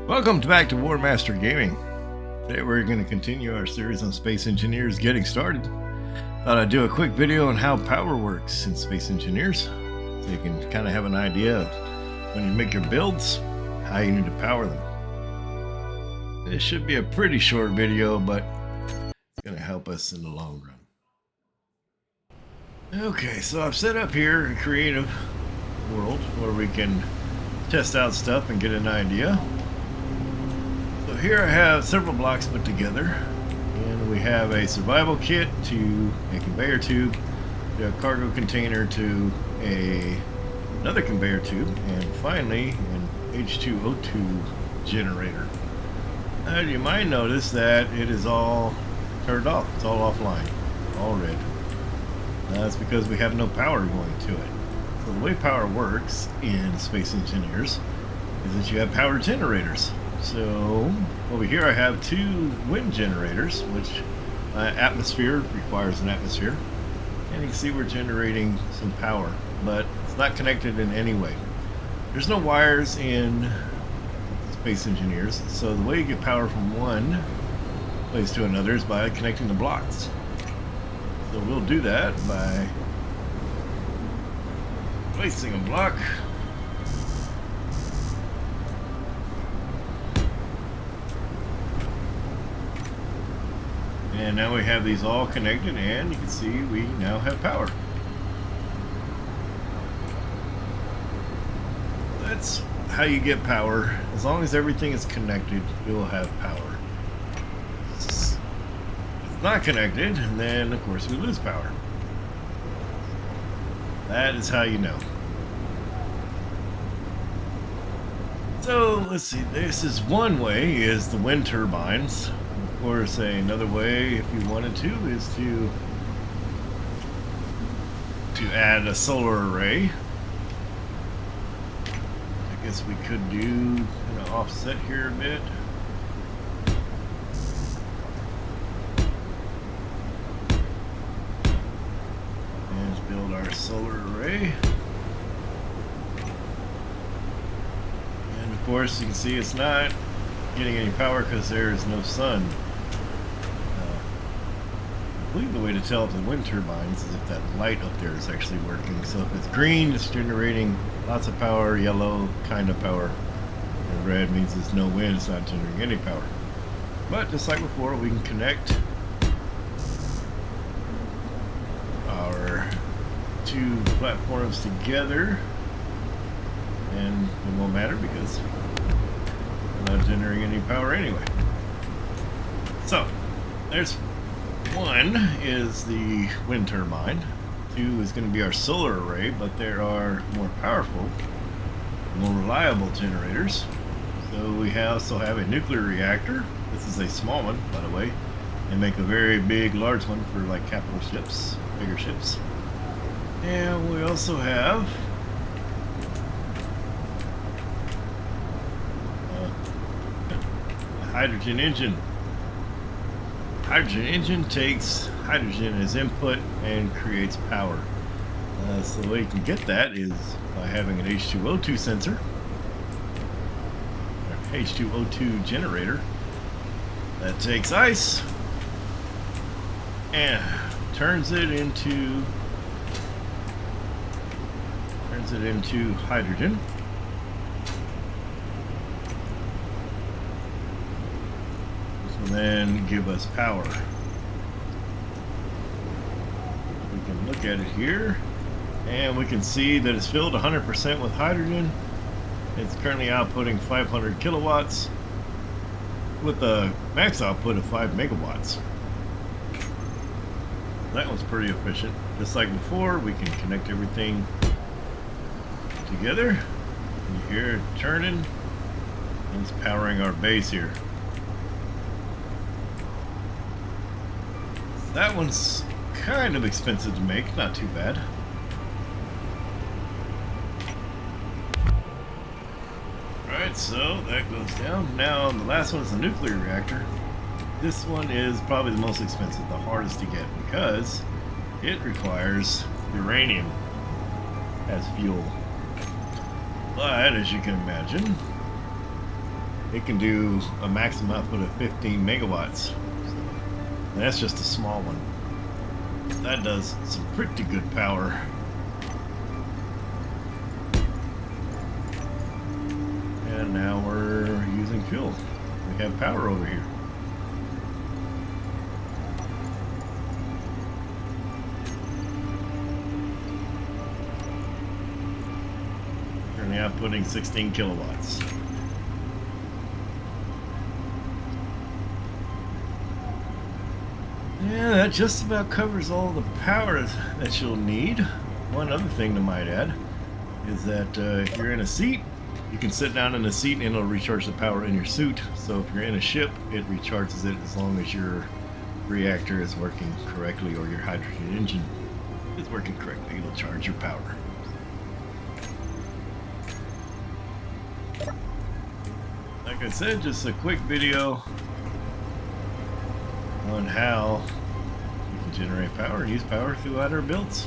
Welcome back to War Master Gaming. Today we're going to continue our series on Space Engineers Getting Started. Thought I'd do a quick video on how power works in Space Engineers, so you can kind of have an idea of when you make your builds, how you need to power them. This should be a pretty short video, but it's going to help us in the long run. Okay, so I've set up here a creative world where we can test out stuff and get an idea. So here I have several blocks put together, and we have a survival kit to a conveyor tube, to a cargo container to another conveyor tube, and finally an H2O2 generator. You might notice that it is all turned off. It's all offline, all red. That's because we have no power going to it. So the way power works in Space Engineers is that you have power generators. So over here I have two wind generators, which atmosphere requires an atmosphere, and you can see we're generating some power, but it's not connected in any way. There's no wires in Space Engineers, so the way you get power from one place to another is by connecting the blocks. So we'll do that by placing a block. And now we have these all connected, and you can see we now have power. That's how you get power. As long as everything is connected, you will have power. If it's not connected, and then of course we lose power. That is how you know. So let's see, this is one way, is the wind turbines. Of course, another way, if you wanted to, is to add a solar array. I guess we could do kind of offset here a bit. And let's build our solar array. And of course, you can see it's not getting any power because there is no sun. I believe the way to tell if the wind turbines is if that light up there is actually working. So if it's green, it's generating lots of power, yellow, kind of power, and red means there's no wind, it's not generating any power. But just like before, we can connect our two platforms together, and it won't matter because we're not generating any power anyway. So there's one is the wind turbine, two is going to be our solar array, but there are more powerful, more reliable generators. So we also have a nuclear reactor. This is a small one, by the way, and make a very big, large one for like capital ships, bigger ships. And we also have a hydrogen engine. Hydrogen engine takes hydrogen as input and creates power. So the way you can get that is by having an H2O2 sensor, or H2O2 generator that takes ice and turns it into hydrogen. And then give us power. We can look at it here, and we can see that it's filled 100% with hydrogen. It's currently outputting 500 kilowatts with a max output of 5 megawatts. That was pretty efficient. Just like before, we can connect everything together. You hear it turning, and it's powering our base here. That one's kind of expensive to make, not too bad. Alright, so that goes down. Now the last one is the nuclear reactor. This one is probably the most expensive, the hardest to get, because it requires uranium as fuel. But as you can imagine, it can do a maximum output of 15 megawatts. And that's just a small one. That does some pretty good power. And now we're using fuel. We have power over here. Currently outputting 16 kilowatts. Yeah, that just about covers all the power that you'll need. One other thing I might add is that if you're in a seat, you can sit down in a seat and it'll recharge the power in your suit. So if you're in a ship, it recharges it as long as your reactor is working correctly or your hydrogen engine is working correctly. It'll charge your power. Like I said, just a quick video on how we can generate power and use power throughout our builds.